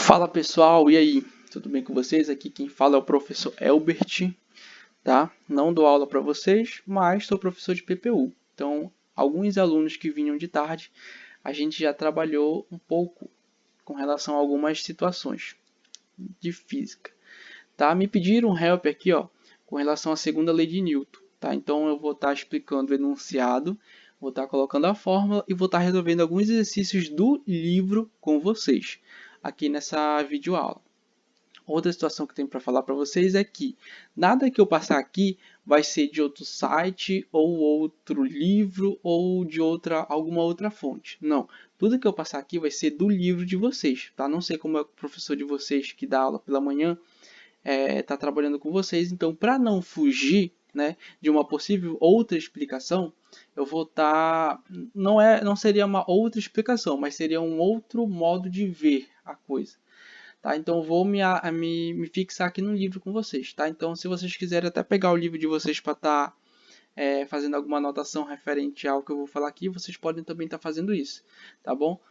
Fala pessoal, e aí? Tudo bem com vocês? Aqui quem fala é o professor Elbert, tá? Não dou aula para vocês, mas sou professor de PPU. Então, alguns alunos que vinham de tarde, a gente já trabalhou um pouco com relação a algumas situações de física, tá? Me pediram um help aqui, ó, com relação à segunda lei de Newton, tá? Então, eu vou estar explicando o enunciado, vou estar colocando a fórmula e vou estar resolvendo alguns exercícios do livro com vocês, aqui nessa videoaula. Outra situação que eu tenho para falar para vocês é que nada que eu passar aqui vai ser de outro site ou outro livro ou de alguma outra fonte. Não, tudo que eu passar aqui vai ser do livro de vocês, tá? Não sei como é o professor de vocês que dá aula pela manhã está trabalhando com vocês, então para não fugir, né, de uma possível outra explicação, eu vou estar não seria uma outra explicação, mas seria um outro modo de ver a coisa. Tá? Então eu vou me fixar aqui no livro com vocês. Tá? Então se vocês quiserem até pegar o livro de vocês para estar fazendo alguma anotação referente ao que eu vou falar aqui, vocês podem também estar fazendo isso. Tá bom?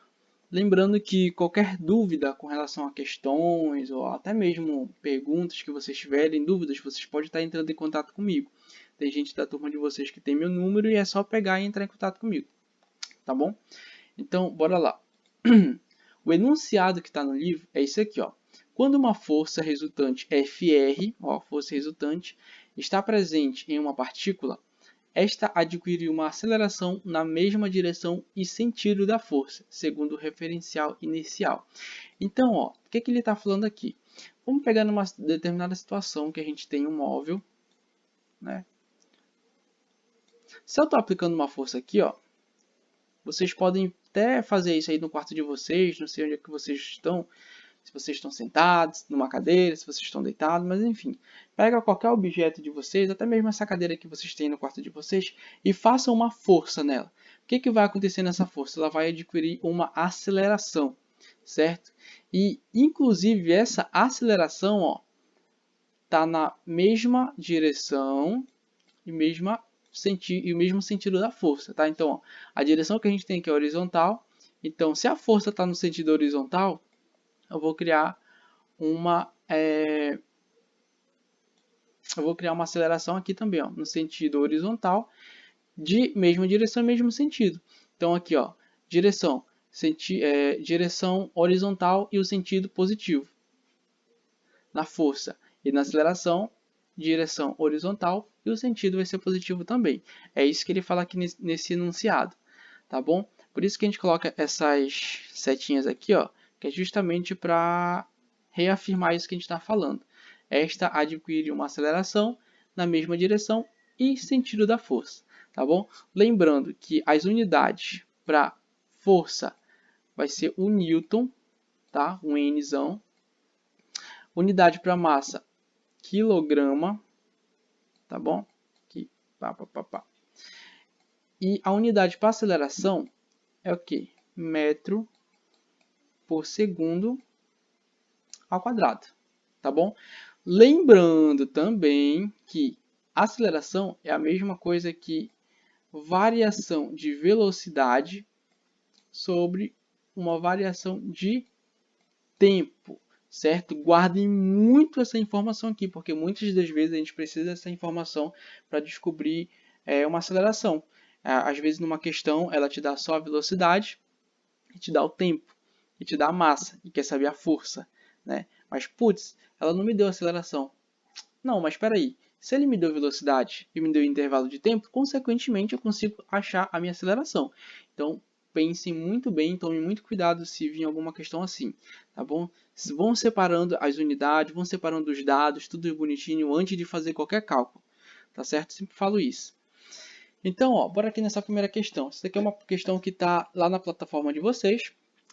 Lembrando que qualquer dúvida com relação a questões ou até mesmo perguntas que vocês tiverem, dúvidas, vocês podem estar entrando em contato comigo. Tem gente da turma de vocês que tem meu número e é só pegar e entrar em contato comigo. Tá bom? Então, bora lá. O enunciado que está no livro é isso aqui, ó. Quando uma força resultante Fr, ó, força resultante, está presente em uma partícula, esta adquire uma aceleração na mesma direção e sentido da força, segundo o referencial inicial. Então, ó, o que ele está falando aqui? Vamos pegar numa determinada situação que a gente tem um móvel, né? Se eu estou aplicando uma força aqui, ó, vocês podem até fazer isso aí no quarto de vocês, não sei onde é que vocês estão, se vocês estão sentados numa cadeira, se vocês estão deitados, mas enfim. Pega qualquer objeto de vocês, até mesmo essa cadeira que vocês têm no quarto de vocês, e façam uma força nela. O que vai acontecer nessa força? Ela vai adquirir uma aceleração, certo? E, inclusive, essa aceleração, ó, tá na mesma direção e o mesmo sentido da força, tá? Então, ó, a direção que a gente tem aqui é horizontal. Então, se a força está no sentido horizontal, eu vou criar uma aceleração aqui também, ó, no sentido horizontal, de mesma direção e mesmo sentido. Então, aqui, ó, direção horizontal e o sentido positivo. Na força e na aceleração, direção horizontal e o sentido vai ser positivo também. É isso que ele fala aqui nesse enunciado, tá bom? Por isso que a gente coloca essas setinhas aqui, ó, que é justamente para reafirmar isso que a gente está falando. Esta adquire uma aceleração na mesma direção e sentido da força, tá bom? Lembrando que as unidades para força vai ser o Newton, tá? Um Nzão. Unidade para massa, quilograma, tá bom? Aqui, pá, pá, pá, pá. E a unidade para aceleração é o quê? Metro por segundo ao quadrado, tá bom? Lembrando também que aceleração é a mesma coisa que variação de velocidade sobre uma variação de tempo, certo? Guardem muito essa informação aqui, porque muitas das vezes a gente precisa dessa informação para descobrir uma aceleração. Às vezes, numa questão, ela te dá só a velocidade, e te dá o tempo, e te dá a massa, e quer saber a força, né? Mas, putz, ela não me deu aceleração. Não, mas espera aí. Se ele me deu velocidade e me deu intervalo de tempo, consequentemente eu consigo achar a minha aceleração. Então, pensem muito bem, tomem muito cuidado se vir alguma questão assim, tá bom? Vão separando as unidades, vão separando os dados, tudo bonitinho antes de fazer qualquer cálculo, tá certo? Sempre falo isso. Então, ó, bora aqui nessa primeira questão. Essa aqui é uma questão que está lá na plataforma de vocês,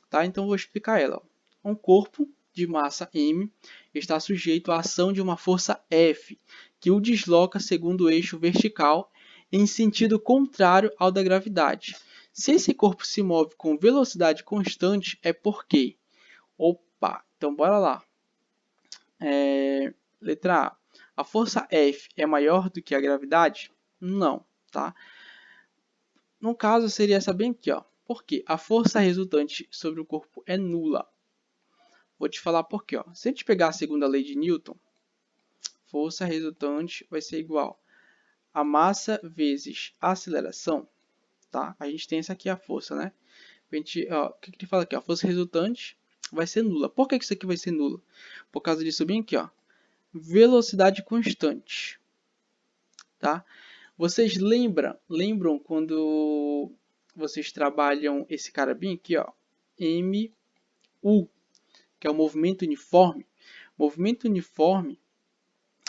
tá? Então, eu vou explicar ela. Ó. Um corpo de massa m está sujeito à ação de uma força F, que o desloca segundo o eixo vertical em sentido contrário ao da gravidade. Se esse corpo se move com velocidade constante, é porque... Opa, então bora lá. Letra A. A força F é maior do que a gravidade? Não, tá? No caso, seria essa bem aqui, ó. Por quê? A força resultante sobre o corpo é nula. Vou te falar por quê. Ó. Se a gente pegar a segunda lei de Newton, força resultante vai ser igual a massa vezes a aceleração. Tá? A gente tem essa aqui, a força, né? A gente, ó, o que ele fala aqui? A força resultante vai ser nula. Por que isso aqui vai ser nula? Por causa disso bem aqui, ó. Velocidade constante. Tá? Vocês lembram quando vocês trabalham esse cara bem aqui, ó, MU, que é o movimento uniforme. Movimento uniforme,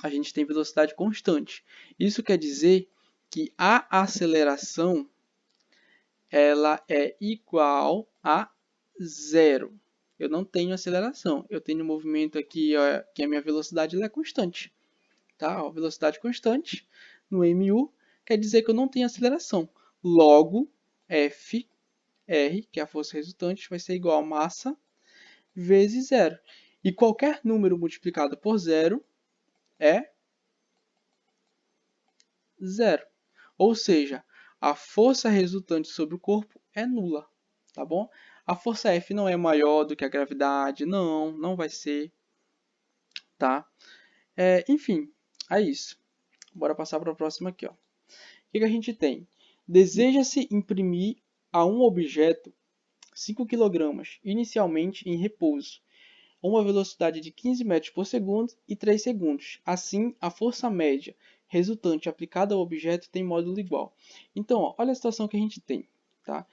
a gente tem velocidade constante. Isso quer dizer que a aceleração ela é igual a zero. Eu não tenho aceleração, eu tenho movimento aqui, ó, que a minha velocidade ela é constante. Tá? Ó, velocidade constante no MU quer dizer que eu não tenho aceleração. Logo, F, R, que é a força resultante, vai ser igual a massa vezes zero. E qualquer número multiplicado por zero é zero. Ou seja, a força resultante sobre o corpo é nula. Tá bom? A força F não é maior do que a gravidade. Não vai ser. Tá? Enfim, é isso. Bora passar para a próxima aqui. Ó. O que a gente tem? Deseja-se imprimir a um objeto 5 kg, inicialmente em repouso, a uma velocidade de 15 metros por segundo e 3 segundos. Assim, a força média resultante aplicada ao objeto tem módulo igual. Então, ó, olha a situação que a gente tem. Tá?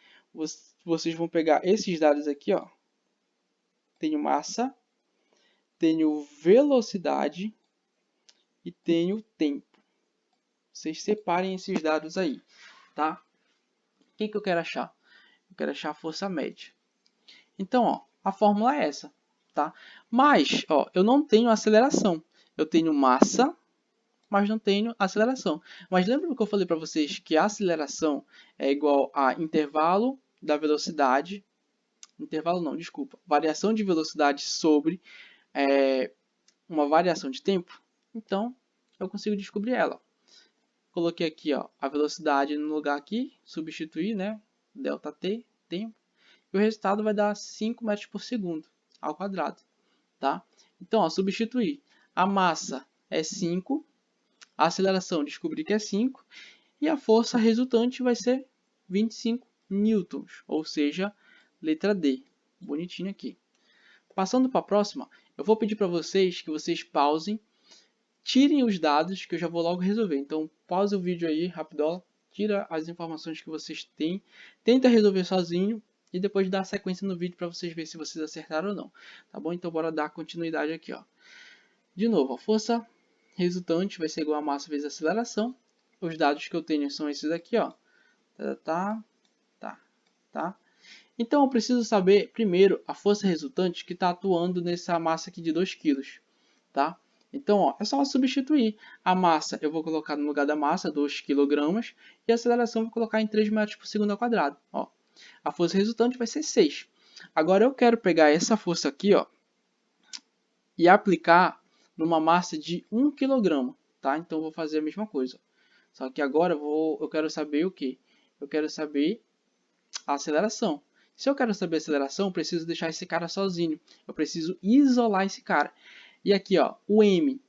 Vocês vão pegar esses dados aqui. Ó. Tenho massa, tenho velocidade e tenho tempo. Vocês separem esses dados aí. Tá? O que eu quero achar? Eu quero achar a força média. Então, ó, a fórmula é essa. Tá? Mas ó, eu não tenho aceleração. Eu tenho massa, mas não tenho aceleração. Mas lembra que eu falei para vocês que a aceleração é igual a intervalo da velocidade, intervalo não, desculpa, variação de velocidade sobre uma variação de tempo? Então, eu consigo descobrir ela. Coloquei aqui ó, a velocidade no lugar aqui, substituir, né, ΔT, tempo, e o resultado vai dar 5 metros por segundo ao quadrado. Tá? Então, ó, substituir. A massa é 5, a aceleração descobri que é 5, e a força resultante vai ser 25 newtons, ou seja, letra D. Bonitinho aqui. Passando para a próxima, eu vou pedir para vocês que vocês pausem, tirem os dados, que eu já vou logo resolver. Então, pause o vídeo aí, rapidola, tira as informações que vocês têm, tenta resolver sozinho, e depois dá sequência no vídeo para vocês verem se vocês acertaram ou não. Tá bom? Então, bora dar continuidade aqui. Ó. De novo, a força resultante vai ser igual a massa vezes a aceleração. Os dados que eu tenho são esses aqui. Ó. Tá? Então, eu preciso saber, primeiro, a força resultante que está atuando nessa massa aqui de 2 kg. Tá? Então, ó, é só substituir. A massa eu vou colocar no lugar da massa, 2 kg, e a aceleração eu vou colocar em 3 metros por segundo ao quadrado. Ó. A força resultante vai ser 6. Agora eu quero pegar essa força aqui, ó, e aplicar numa massa de 1 kg. Tá? Então eu vou fazer a mesma coisa. Só que agora eu quero saber o quê? Eu quero saber a aceleração. Se eu quero saber a aceleração, eu preciso deixar esse cara sozinho. Eu preciso isolar esse cara. E aqui, ó, o M,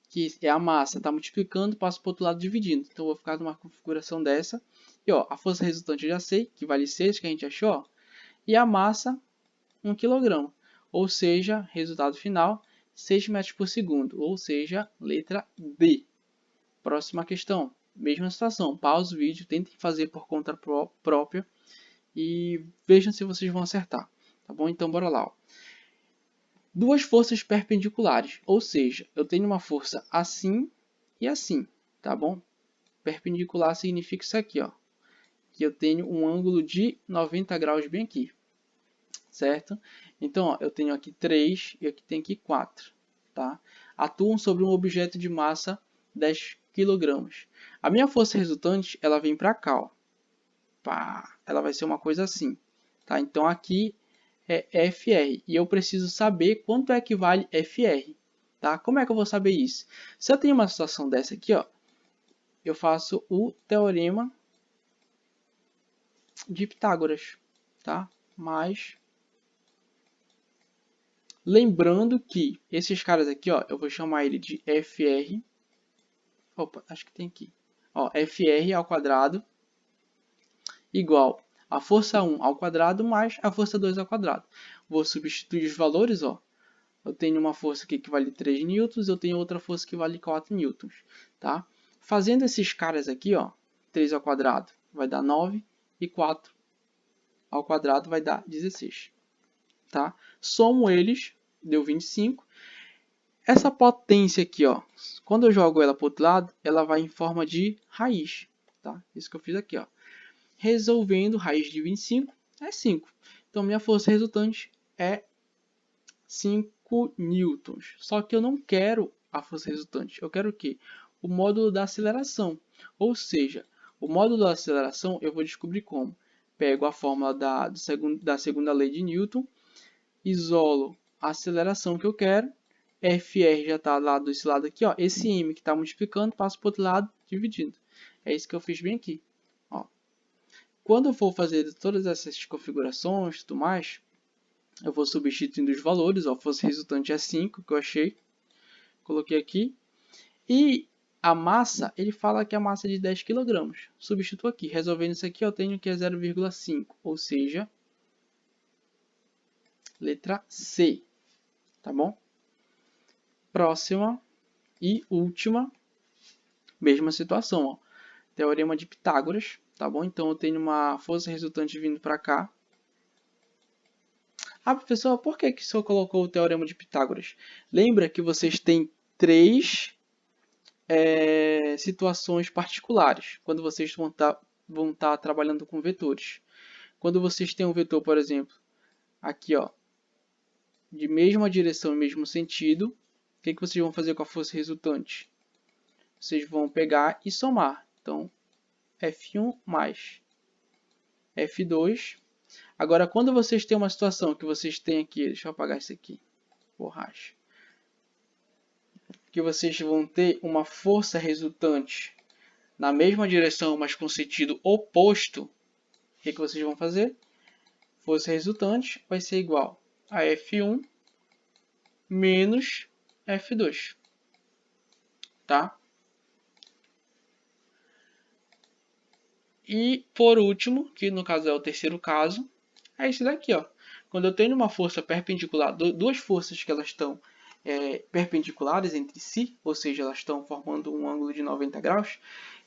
que é a massa, está multiplicando, passo para o outro lado dividindo. Então, eu vou ficar numa configuração dessa. E ó, a força resultante eu já sei, que vale 6, que a gente achou. Ó, e a massa, 1 kg. Ou seja, resultado final, 6 metros por segundo. Ou seja, letra D. Próxima questão. Mesma situação. Pause o vídeo, tentem fazer por conta própria. E vejam se vocês vão acertar. Tá bom? Então, bora lá. Ó. Duas forças perpendiculares. Ou seja, eu tenho uma força assim e assim. Tá bom? Perpendicular significa isso aqui, ó, que eu tenho um ângulo de 90 graus bem aqui, certo? Então, ó, eu tenho aqui 3 e aqui tem aqui 4, tá? Atuam sobre um objeto de massa 10 kg. A minha força resultante, ela vem para cá, ó. Pá, ela vai ser uma coisa assim, tá? Então, aqui é FR e eu preciso saber quanto é que vale FR, tá? Como é que eu vou saber isso? Se eu tenho uma situação dessa aqui, ó, eu faço o teorema de Pitágoras, tá? Mais Lembrando que esses caras aqui, ó, eu vou chamar ele de FR. Opa, acho que tem aqui. Ó, FR ao quadrado igual a força 1 ao quadrado mais a força 2 ao quadrado. Vou substituir os valores, ó. Eu tenho uma força aqui que vale 3 newtons, eu tenho outra força que vale 4 newtons, tá? Fazendo esses caras aqui, ó, 3 ao quadrado vai dar 9 e 4 ao quadrado vai dar 16, tá? Somo eles, deu 25. Essa potência aqui, ó, quando eu jogo ela para o outro lado, ela vai em forma de raiz, tá? Isso que eu fiz aqui, ó. Resolvendo, raiz de 25 é 5. Então, minha força resultante é 5 newtons. Só que eu não quero a força resultante. Eu quero o quê? O módulo da aceleração. Ou seja, o módulo da aceleração eu vou descobrir como. Pego a fórmula da segunda lei de Newton, isolo a aceleração que eu quero, FR já está lá desse lado aqui, ó. Esse M que está multiplicando, passo para o outro lado, dividindo. É isso que eu fiz bem aqui. Ó. Quando eu for fazer todas essas configurações e tudo mais, eu vou substituindo os valores, ó, força resultante é 5, que eu achei, coloquei aqui, e a massa, ele fala que a massa é de 10 kg, substituo aqui, resolvendo isso aqui, eu tenho que é 0,5, ou seja, letra C, tá bom? Próxima e última, mesma situação, ó, teorema de Pitágoras, tá bom? Então eu tenho uma força resultante vindo para cá. Ah, professor, por que o senhor colocou o teorema de Pitágoras? Lembra que vocês têm três situações particulares quando vocês vão estar trabalhando com vetores. Quando vocês têm um vetor, por exemplo, aqui, ó, de mesma direção e mesmo sentido, o que vocês vão fazer com a força resultante? Vocês vão pegar e somar. Então, F1 mais F2. Agora, quando vocês têm uma situação que vocês têm aqui, deixa eu apagar isso aqui, borracha, que vocês vão ter uma força resultante na mesma direção, mas com sentido oposto, o que vocês vão fazer? Força resultante vai ser igual a F1 menos F2, tá? E por último, que no caso é o terceiro caso, é esse daqui, ó. Quando eu tenho uma força perpendicular, duas forças que elas estão perpendiculares entre si, ou seja, elas estão formando um ângulo de 90 graus,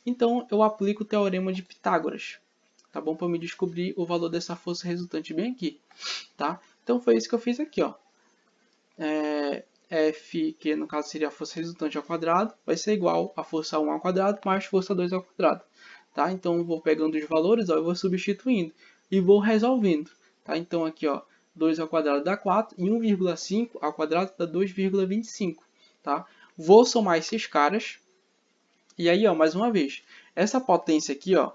então eu aplico o teorema de Pitágoras, tá bom? Para me descobrir o valor dessa força resultante bem aqui, tá? Então foi isso que eu fiz aqui, ó. F, que no caso seria a força resultante ao quadrado, vai ser igual a força 1 ao quadrado mais força 2 ao quadrado. Tá? Então eu vou pegando os valores, ó, eu vou substituindo e vou resolvendo. Tá? Então aqui, ó, 2 ao quadrado dá 4 e 1,5 ao quadrado dá 2,25. Tá? Vou somar esses caras. E aí, ó, mais uma vez, essa potência aqui, ó,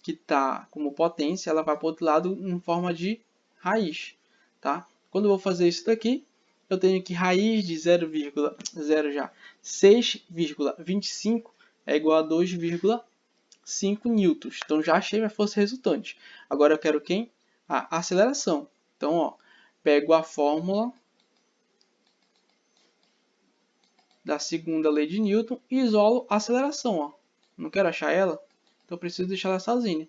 que está como potência, ela vai para o outro lado em forma de raiz. Tá? Quando eu vou fazer isso daqui, eu tenho que raiz de 6,25 é igual a 2,5 newtons. Então já achei minha força resultante. Agora eu quero quem? A aceleração. Então, ó, pego a fórmula da segunda lei de Newton e isolo a aceleração. Ó. Não quero achar ela, então eu preciso deixar ela sozinha.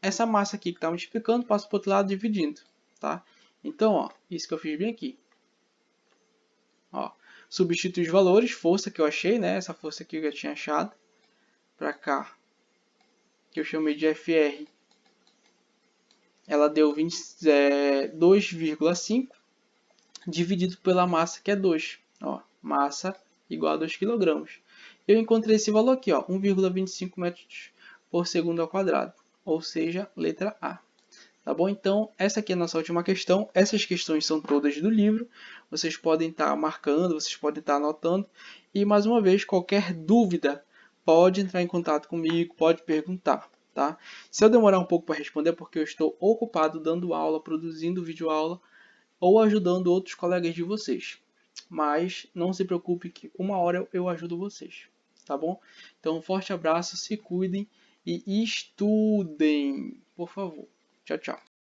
Essa massa aqui que está multiplicando, passa para o outro lado dividindo. Tá? Então, ó, isso que eu fiz bem aqui. Ó, substitui os valores, força que eu achei, né? Essa força aqui que eu tinha achado, para cá, que eu chamei de FR, ela deu 2,5 dividido pela massa, que é 2. Ó, massa igual a 2 kg. Eu encontrei esse valor aqui, 1,25 metros por segundo ao quadrado, ou seja, letra A. Tá bom? Então, essa aqui é a nossa última questão. Essas questões são todas do livro. Vocês podem estar marcando, vocês podem estar anotando. E, mais uma vez, qualquer dúvida, pode entrar em contato comigo, pode perguntar. Tá? Se eu demorar um pouco para responder, é porque eu estou ocupado dando aula, produzindo videoaula ou ajudando outros colegas de vocês. Mas não se preocupe que uma hora eu ajudo vocês. Tá bom? Então, um forte abraço, se cuidem e estudem, por favor. Tchau, tchau.